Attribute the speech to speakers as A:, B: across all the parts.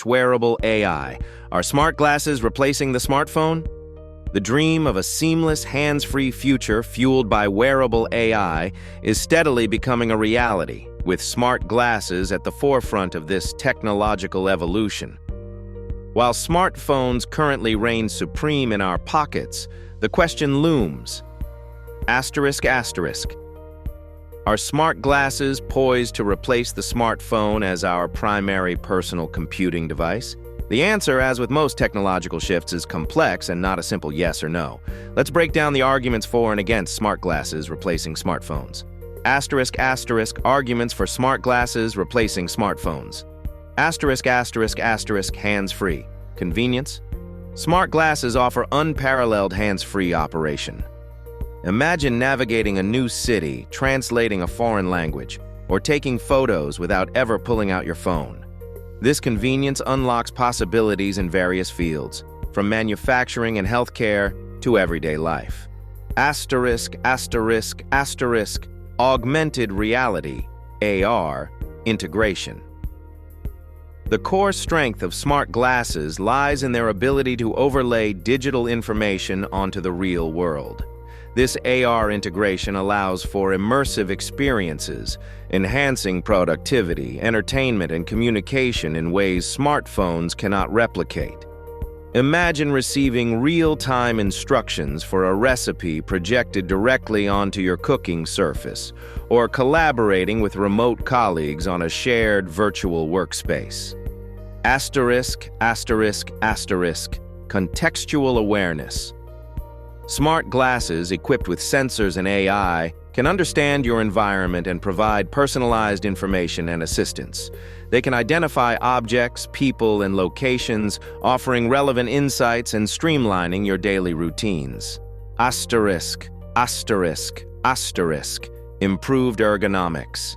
A: Wearable AI. Are smart glasses replacing the smartphone? The dream of a seamless, hands-free future fueled by wearable AI is steadily becoming a reality, with smart glasses at the forefront of this technological evolution. While smartphones currently reign supreme in our pockets, the question looms. Are smart glasses poised to replace the smartphone as our primary personal computing device? The answer, as with most technological shifts, is complex and not a simple yes or no. Let's break down the arguments for and against smart glasses replacing smartphones. Arguments for smart glasses replacing smartphones. Hands-free. Convenience. Smart glasses offer unparalleled hands-free operation. Imagine navigating a new city, translating a foreign language, or taking photos without ever pulling out your phone. This convenience unlocks possibilities in various fields, from manufacturing and healthcare to everyday life. Augmented reality, AR, integration. The core strength of smart glasses lies in their ability to overlay digital information onto the real world. This AR integration allows for immersive experiences, enhancing productivity, entertainment, and communication in ways smartphones cannot replicate. Imagine receiving real-time instructions for a recipe projected directly onto your cooking surface, or collaborating with remote colleagues on a shared virtual workspace. Contextual awareness. Smart glasses equipped with sensors and AI can understand your environment and provide personalized information and assistance. They can identify objects, people, and locations, offering relevant insights and streamlining your daily routines. Improved ergonomics.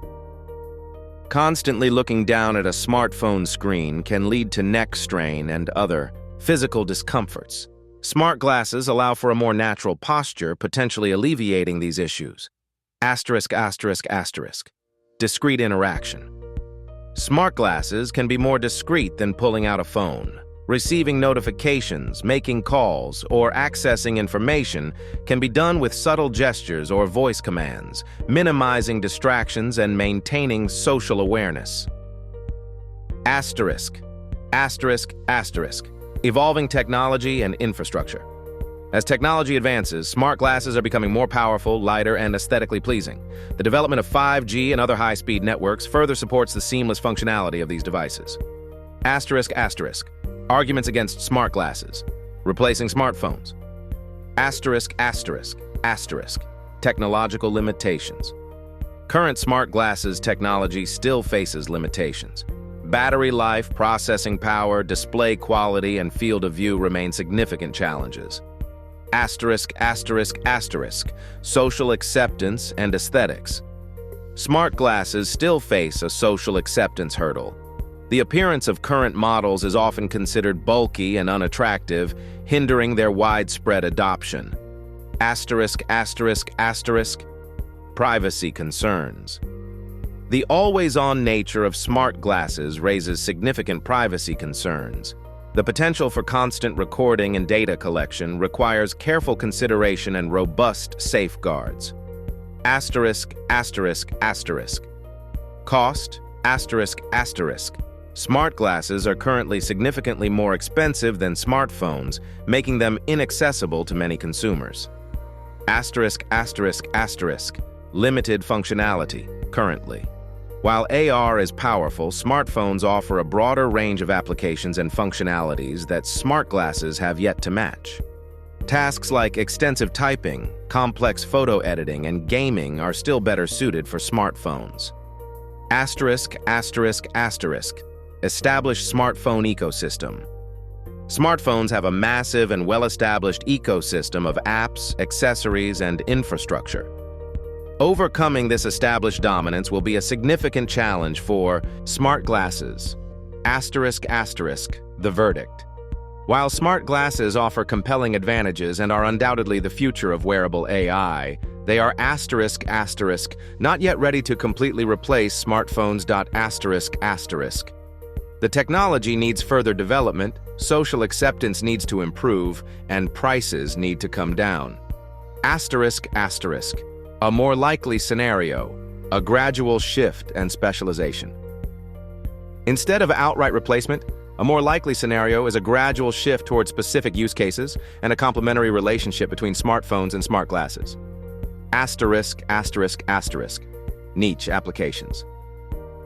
A: Constantly looking down at a smartphone screen can lead to neck strain and other physical discomforts. Smart glasses allow for a more natural posture, potentially alleviating these issues. Discrete interaction. Smart glasses can be more discreet than pulling out a phone. Receiving notifications, making calls, or accessing information can be done with subtle gestures or voice commands, minimizing distractions and maintaining social awareness. Evolving technology and infrastructure. As technology advances, smart glasses are becoming more powerful, lighter, and aesthetically pleasing. The development of 5G and other high-speed networks further supports the seamless functionality of these devices. Arguments against smart glasses. Replacing smartphones. Technological limitations. Current smart glasses technology still faces limitations. Battery life, processing power, display quality, and field of view remain significant challenges. Social acceptance and aesthetics. Smart glasses still face a social acceptance hurdle. The appearance of current models is often considered bulky and unattractive, hindering their widespread adoption. Privacy concerns. The always-on nature of smart glasses raises significant privacy concerns. The potential for constant recording and data collection requires careful consideration and robust safeguards. Cost. Smart glasses are currently significantly more expensive than smartphones, making them inaccessible to many consumers. Limited functionality, currently. While AR is powerful, smartphones offer a broader range of applications and functionalities that smart glasses have yet to match. Tasks like extensive typing, complex photo editing, and gaming are still better suited for smartphones. Established smartphone ecosystem. Smartphones have a massive and well-established ecosystem of apps, accessories, and infrastructure. Overcoming this established dominance will be a significant challenge for smart glasses. The verdict. While smart glasses offer compelling advantages and are undoubtedly the future of wearable AI, they are not yet ready to completely replace smartphones. The technology needs further development, social acceptance needs to improve, and prices need to come down. Asterisk, asterisk. A more likely scenario, a gradual shift and specialization. Instead of outright replacement, a more likely scenario is a gradual shift towards specific use cases and a complementary relationship between smartphones and smart glasses. Asterisk, asterisk, asterisk. Niche applications.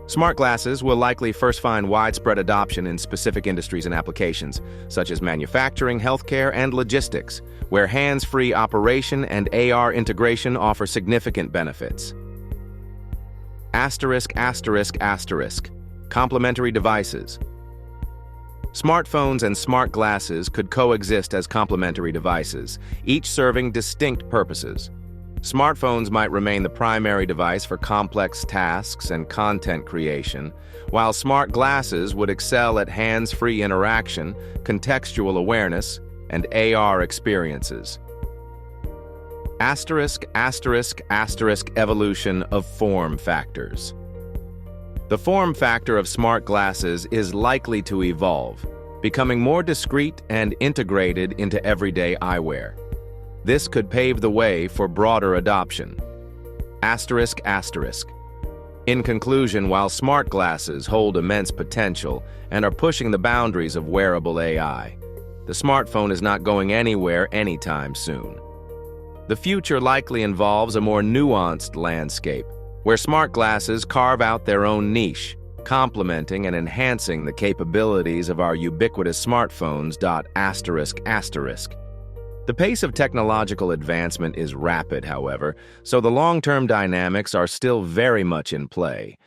A: Smart glasses will likely first find widespread adoption in specific industries and applications, such as manufacturing, healthcare, and logistics, where hands-free operation and AR integration offer significant benefits. Asterisk, asterisk, asterisk. Complementary devices. Smartphones and smart glasses could coexist as complementary devices, each serving distinct purposes. Smartphones might remain the primary device for complex tasks and content creation, while smart glasses would excel at hands-free interaction, contextual awareness, and AR experiences. Asterisk, asterisk, asterisk evolution of form factors. The form factor of smart glasses is likely to evolve, becoming more discreet and integrated into everyday eyewear. This could pave the way for broader adoption. Asterisk, asterisk. In conclusion, while smart glasses hold immense potential and are pushing the boundaries of wearable AI, the smartphone is not going anywhere anytime soon. The future likely involves a more nuanced landscape, where smart glasses carve out their own niche, complementing and enhancing the capabilities of our ubiquitous smartphones. Asterisk, asterisk. The pace of technological advancement is rapid, however, so the long-term dynamics are still very much in play.